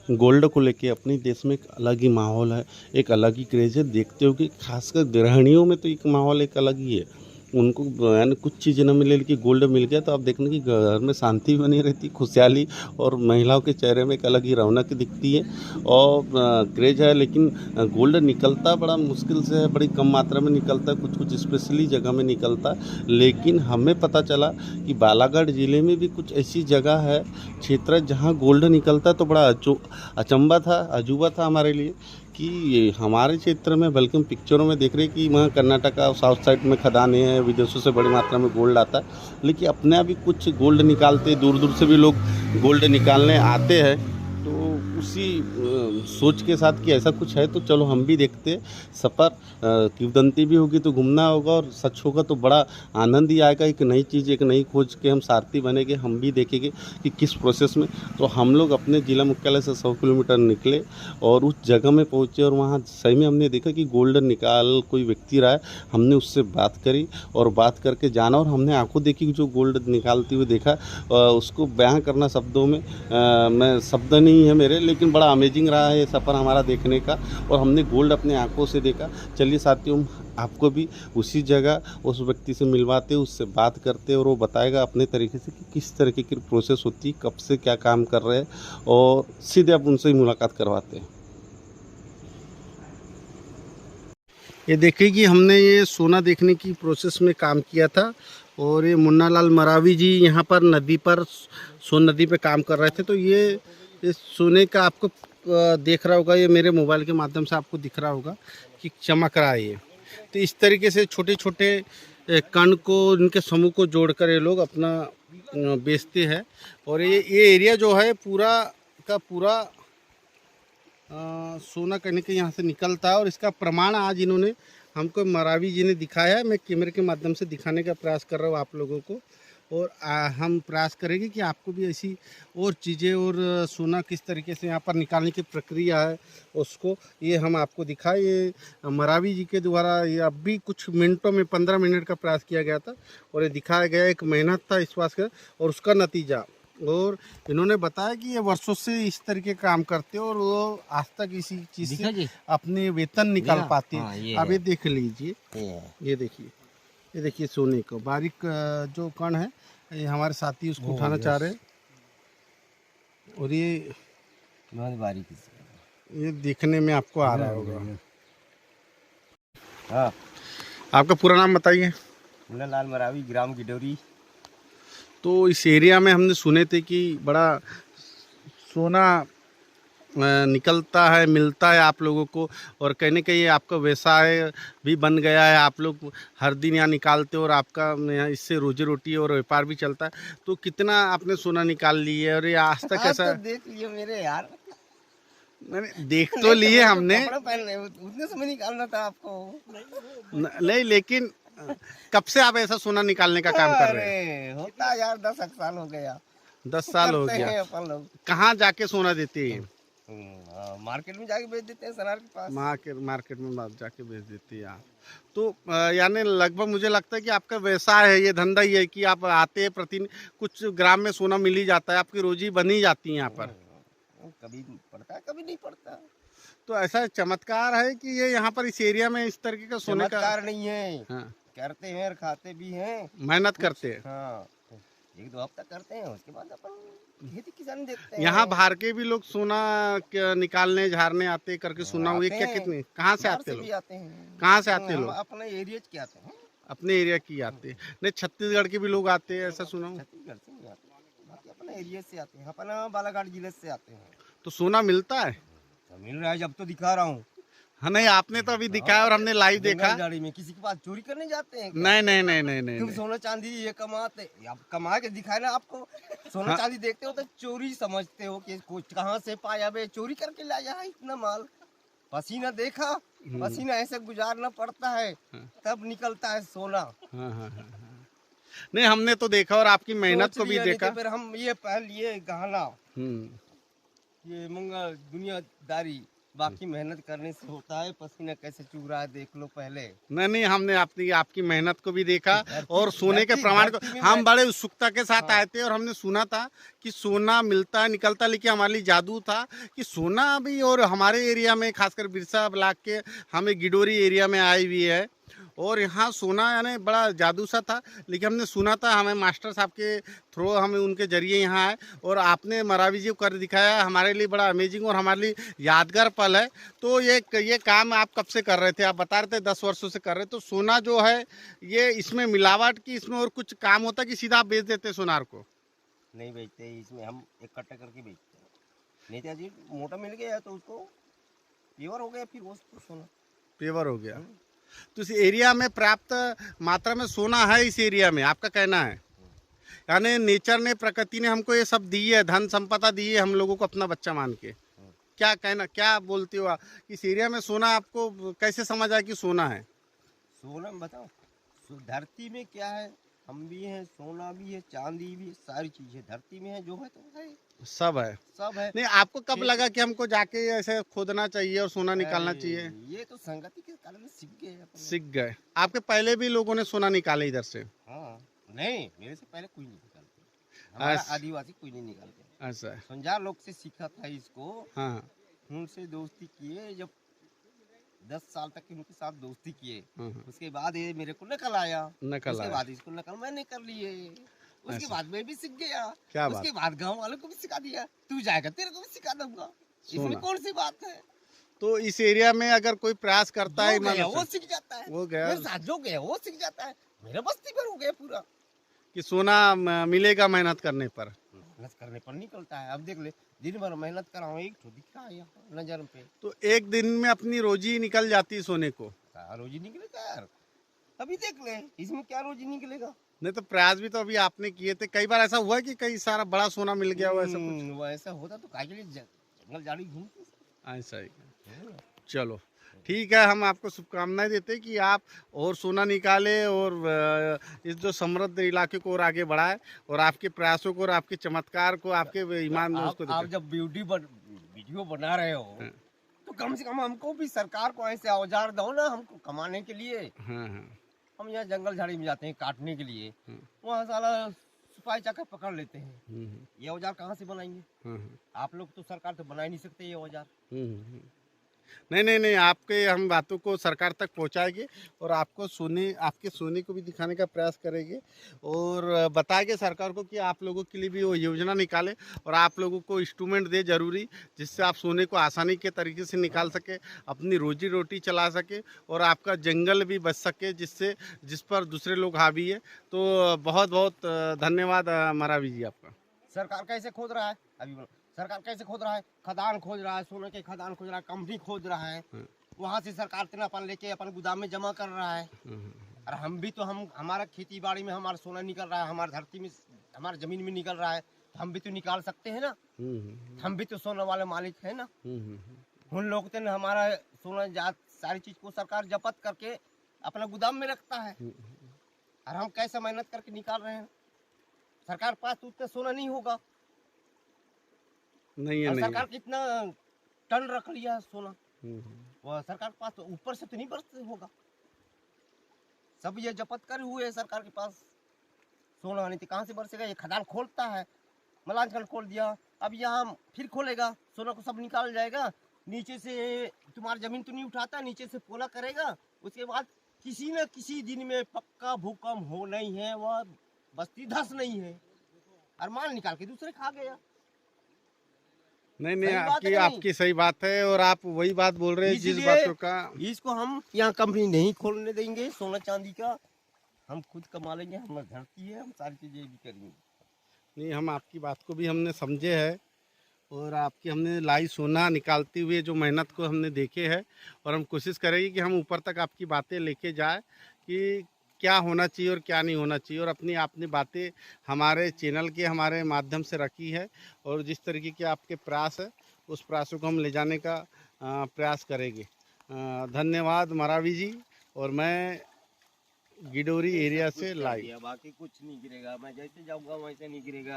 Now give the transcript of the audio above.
Gold को लेके अपने देश में एक अलग ही माहौल है, एक अलग ही क्रेज़ है। देखते हो कि खासकर गृहिणियों में तो एक माहौल एक अलग ही है। उनको यानी कुछ चीज़ें ना मिले लेकिन गोल्ड मिल गया तो आप देखना कि घर में शांति बनी रहती, खुशहाली, और महिलाओं के चेहरे में एक अलग ही रौनक दिखती है। और क्रेज़ है, लेकिन गोल्ड निकलता बड़ा मुश्किल से है, बड़ी कम मात्रा में निकलता है, कुछ कुछ स्पेशली जगह में निकलता है। लेकिन हमें पता चला कि बालाघाट ज़िले में भी कुछ ऐसी जगह है, क्षेत्र है, जहाँ गोल्ड निकलता है। तो बड़ा अचंभा था, अजूबा था हमारे लिए कि ये हमारे क्षेत्र में, बल्कि हम पिक्चरों में देख रहे हैं कि वहाँ कर्नाटका और साउथ साइड में खदानें हैं, विदेशों से बड़ी मात्रा में गोल्ड आता है, लेकिन अपने यहाँ भी कुछ गोल्ड निकालते, दूर दूर से भी लोग गोल्ड निकालने आते हैं। तो उसी सोच के साथ कि ऐसा कुछ है तो चलो हम भी देखते। सफ़र किंवदंती भी होगी तो घूमना होगा, और सच होगा तो बड़ा आनंद ही आएगा। एक नई चीज़, एक नई खोज के हम सारथी बनेंगे, हम भी देखेंगे कि किस प्रोसेस में। तो हम लोग अपने ज़िला मुख्यालय से 100 किलोमीटर निकले और उस जगह में पहुँचे, और वहाँ सही में हमने देखा कि गोल्ड निकाल कोई व्यक्ति रहा है। हमने उससे बात करी और बात करके जाना, और हमने आंखों देखी कि जो गोल्ड निकालते हुए देखा, उसको बयां करना शब्दों में मैं शब्द नहीं है मेरे, लेकिन बड़ा अमेजिंग रहा है ये सफ़र हमारा देखने का। और हमने गोल्ड अपने आंखों से देखा। चलिए साथियों, आपको भी उसी जगह उस व्यक्ति से मिलवाते, उससे बात करते, और वो बताएगा अपने तरीके से कि किस तरीके की प्रोसेस होती है, कब से क्या काम कर रहे हैं, और सीधे आप उनसे ही मुलाकात करवाते हैं। ये देखिए कि हमने ये सोना देखने की प्रोसेस में काम किया था, और ये मुन्ना लाल मरावी जी यहाँ पर नदी पर, सोन नदी पे काम कर रहे थे। तो ये सोने का आपको देख रहा होगा, ये मेरे मोबाइल के माध्यम से आपको दिख रहा होगा कि चमक रहा है ये। तो इस तरीके से छोटे छोटे कण को, इनके समूह को जोड़कर ये लोग अपना बेचते हैं। और ये एरिया जो है पूरा का पूरा सोना कहने के यहाँ से निकलता है। और इसका प्रमाण आज इन्होंने हमको, मरावी जी ने दिखाया है। मैं कैमरे के माध्यम से दिखाने का प्रयास कर रहा हूँ आप लोगों को, और हम प्रयास करेंगे कि आपको भी ऐसी और चीज़ें, और सोना किस तरीके से यहाँ पर निकालने की प्रक्रिया है उसको ये हम आपको दिखाए। ये मरावी जी के द्वारा ये अब भी कुछ मिनटों में, 15 मिनट का प्रयास किया गया था, और ये दिखाया गया। एक मेहनत था इस बात का, और उसका नतीजा। और इन्होंने बताया कि ये वर्षों से इस तरीके काम करते हैं, और वो आज तक इसी चीज़ से अपने वेतन निकाल पाते हैं। अब ये देख लीजिए, ये देखिए सोने को बारीक जो कण है, ये हमारे साथी उसको उठाना चाह रहे हैं। और ये बहुत बारीकी से ये देखने में आपको आ रहा होगा। हाँ, आपका पूरा नाम बताइए। मुन्ना लाल मरावी, ग्राम गिडौरी। तो इस एरिया में हमने सुने थे कि बड़ा सोना निकलता है, मिलता है आप लोगों को, और कहने का ये आपका व्यवसाय भी बन गया है। आप लोग हर दिन यहाँ निकालते हो, और आपका यहाँ इससे रोजी रोटी और व्यापार भी चलता है। तो कितना आपने सोना निकाल लिया है, और ये आज तक कैसा? तो देख लियो मेरे यार, मैंने देख तो लिए हमने, कपड़ा पहन रहे उतने समय निकालना था आपको। नहीं, लेकिन कब से आप ऐसा सोना निकालने का काम कर रहे हैं? होता यार 10 साल हो गया। 10 साल हो करते हैं गया। अपन लोग। कहाँ जाके सोना देते हैं? मार्केट में जाके बेच देते हैं, सरार के पास। मार्केट में जाके बेच देती है आप। तो यानी लगभग मुझे लगता है कि आपका व्यवसाय है, ये धंधा ही है कि आप आते हैं प्रतिदिन, कुछ ग्राम में सोना मिल ही जाता है, आपकी रोजी बन ही जाती है यहाँ पर। कभी पड़ता है, कभी नहीं पड़ता। तो ऐसा चमत्कार है कि ये यहाँ पर इस एरिया में इस तरीके का सोने का चमत्कार नहीं है। हाँ, करते हैं और खाते भी हैं, मेहनत करते हैं। हाँ, 1-2 हफ्ता करते हैं, उसके बाद अपन खेती किसान देखते हैं। यहाँ बाहर के भी लोग सोना निकालने, झाड़ने आते करके सुना हुआ। क्या कितने, कहाँ से आते लोग? आते हैं। कहाँ से आते लोग? अपने एरिया के आते हैं। अपने एरिया की आते हैं? नहीं, छत्तीसगढ़ के भी लोग आते हैं, ऐसा सुना हूँ। छत्तीसगढ़ से नहीं आते, बाकी अपने एरिया से आते हैं, अपना बालाघाट जिले से आते हैं। तो सोना मिलता है? तो मिल रहा है, जब तो दिखा रहा हूँ। हाँ, नहीं, आपने तो अभी दिखाया और हमने लाइव देखा। गाड़ी में किसी के पास चोरी करने जाते हैं क्या? नहीं, तुम सोना चांदी ये कमाते, आप कमा के दिखाए ना आपको। सोना चांदी देखते हो तो चोरी समझते हो कि कुछ कहाँ से पाया बे, चोरी करके लाया है इतना माल। पसीना देखा, पसीना ऐसे गुजारना पड़ता है, तब निकलता है सोना। हाँ। नहीं, हमने तो देखा और आपकी मेहनत को भी देखा। फिर हम ये पहन लिए गहना, हम्म। ये मंगल दुनियादारी बाकी मेहनत करने से होता है। पसीना कैसे चूह रहा है देख लो पहले। नहीं, हमने आपकी मेहनत को भी देखा और सोने के धरती प्रमाण को में हम बड़े उत्सुकता के साथ हाँ। आए थे और हमने सुना था कि सोना मिलता है निकलता, लेकिन हमारे लिए जादू था कि सोना भी। और हमारे एरिया में खासकर बिरसा ब्लॉक के हमें गिडोरी एरिया में आई हुई है और यहाँ सोना यानी बड़ा जादू सा था। लेकिन हमने सुना था, हमें मास्टर साहब के थ्रू हमें उनके जरिए यहाँ आए और आपने मरावी जी को कर दिखाया। हमारे लिए बड़ा अमेजिंग और हमारे लिए यादगार पल है। तो ये काम आप कब से कर रहे थे? आप बता रहे थे 10 वर्षों से कर रहे। तो सोना जो है ये इसमें मिलावट की इसमें और कुछ काम होता है कि सीधा आप बेच देते सोनार को? नहीं बेचते, इसमें हम इकट्ठा करके बेचते हैं। नहीं तो जी मोटा मिल गया तो उसको प्योर हो गया, फिर वो सोना पेवर हो गया। तो इस एरिया में पर्याप्त मात्रा में सोना है, इस एरिया में आपका कहना है? यानी नेचर ने, प्रकृति ने हमको ये सब दी है, धन संपदा दी है हम लोगों को अपना बच्चा मान के। क्या कहना, क्या बोलते हो आप? इस एरिया में सोना आपको कैसे समझ आया कि सोना है? सोना में बताओ, धरती में क्या है, हम भी हैं, सोना भी है, चांदी भी है, सारी चीजें धरती में है। जो है तो है, सब है। सब है। नहीं, आपको कब लगा कि हमको जाके ऐसे खोदना चाहिए और सोना निकालना चाहिए? ये तो संगति के कारण सीख गए अपन। सीख गए। आपके पहले भी लोगों ने सोना निकाले इधर से? हाँ, नहीं मेरे से पहले कोई नहीं निकालते, हमारा आदिवासी कोई नहीं निकालते। ऐसा है। संजार लोग से सीखा था इसको। हाँ। उनसे दोस्ती किए, जब 10 साल तक उनके साथ दोस्ती किए, हाँ। उसके बाद ये मेरे को नकल आया। नकल उसके आया। बाद इसको नकल मैंने कर लिए। उसके ऐसा। बाद मैं भी सीख गया। क्या उसके बात। बाद गांव वालों को भी सिखा दिया, तू जाएगा तेरे को भी सिखा दूंगा। इसमें सोना। कौन सी बात है? तो इस एरिया में अगर कोई प्रयास करता है जो गया ईमानदारी वो से, सीख जाता है। वो गया मेरे साथ जो गया वो सीख जाता है। मेरा बस्ती भर हो गया पूरा। कि सोना मिलेगा मेहनत करने पर। मेहनत करने पर निकलता है। अब देख ले, दिन भर मेहनत कर रहा हूँ, एक तो दिख रहा है यहाँ नजर पे। तो एक दिन में अपनी रोजी निकल जाती है सोने को? रोजी निकलेगा यार, अभी देख ले इसमें क्या रोजी निकलेगा। नहीं तो प्रयास भी तो अभी आपने किए थे। कई बार ऐसा हुआ कि कई सारा बड़ा सोना मिल गया हो, ऐसा कुछ? वो ऐसा होता तो काहे के लिए जंगल झाड़ी घूमते। ऐसा ही। चलो ठीक है, हम आपको शुभकामनाएं देते हैं कि आप और सोना निकाले और इस जो समृद्ध इलाके को और आगे बढ़ाए और आपके प्रयासों को और आपके चमत्कार को, आपके ईमान उसको आप जब वीडियो बना रहे हो तो कम से कम हमको भी सरकार को ऐसे औजार दो ना, हमको कमाने के लिए। हाँ हाँ। हम यहाँ जंगल झाड़ी में जाते हैं काटने के लिए, वहाँ साला सिपाही चाकर पकड़ लेते हैं। ये औजार कहाँ से बनाएंगे? आप लोग तो सरकार तो बना ही नहीं सकते ये औजार। नहीं, आपके हम बातों को सरकार तक पहुंचाएंगे और आपको आपके सोने को भी दिखाने का प्रयास करेंगे और बताएंगे सरकार को कि आप लोगों के लिए भी वो योजना निकाले और आप लोगों को इंस्ट्रूमेंट दे जरूरी, जिससे आप सोने को आसानी के तरीके से निकाल सके, अपनी रोजी रोटी चला सके और आपका जंगल भी बच सके, जिस पर दूसरे लोग हावी है। तो बहुत बहुत धन्यवाद मरावी जी आपका। सरकार कैसे खोद रहा है? अभी बोलो, सरकार कैसे खोद रहा है? खदान खोद रहा है, सोने के खदान खोद रहा है, कंपनी खोद रहा है। वहाँ से सरकार तेना अपन लेके अपन गोदाम में जमा कर रहा है। और हम भी तो हमारा खेती बाड़ी में हमारा सोना निकल रहा है, हमारी धरती में हमारी जमीन में निकल रहा है, तो हम भी तो निकाल सकते हैं ना। हम भी तो सोना वाले मालिक है ना। उन लोग तो हमारा सोना जात सारी चीज को सरकार जब्त करके अपना गोदाम में रखता है और हम कैसे मेहनत करके निकाल रहे हैं। सरकार पास उतना सोना नहीं होगा। नहीं है, नहीं सरकार कितना टन रख लिया सोना, वह सरकार के पास तो ऊपर से तो नहीं बरसते होगा। सब ये जब्त करे हुए है सरकार के पास सोना, नहीं तो कहाँ से बरसेगा? ये खदान खोलता है, मलांचल खोल दिया, अब यहाँ फिर खोलेगा, सोना को सब निकाल जाएगा। नीचे से तुम्हारी जमीन तो नहीं उठाता, नीचे से पोला करेगा, उसके बाद किसी न किसी दिन में पक्का भूकंप हो नहीं है, वह बस्ती धस नहीं है और माल निकाल के दूसरे खा गया। नहीं, आपकी सही बात है और आप वही बात बोल रहे हैं जिस बातों का। इसको हम यहाँ कंपनी नहीं खोलने देंगे सोना चांदी का, हम खुद कमा लेंगे, हमारी धरती है, हम सारी चीजें भी करेंगे। नहीं, हम आपकी बात को भी हमने समझे है और आपकी हमने लाई सोना निकालते हुए जो मेहनत को हमने देखे है और हम कोशिश करेंगे कि हम ऊपर तक आपकी बातें लेके जाए कि क्या होना चाहिए और क्या नहीं होना चाहिए। और अपनी आपने बातें हमारे चैनल के हमारे माध्यम से रखी है और जिस तरीके के आपके प्रयास है उस प्रयासों को हम ले जाने का प्रयास करेंगे। धन्यवाद मरावी जी। और मैं गिडोरी एरिया से लाइव। बाकी कुछ नहीं गिरेगा, मैं जैसे जाऊँगा वैसे नहीं गिरेगा।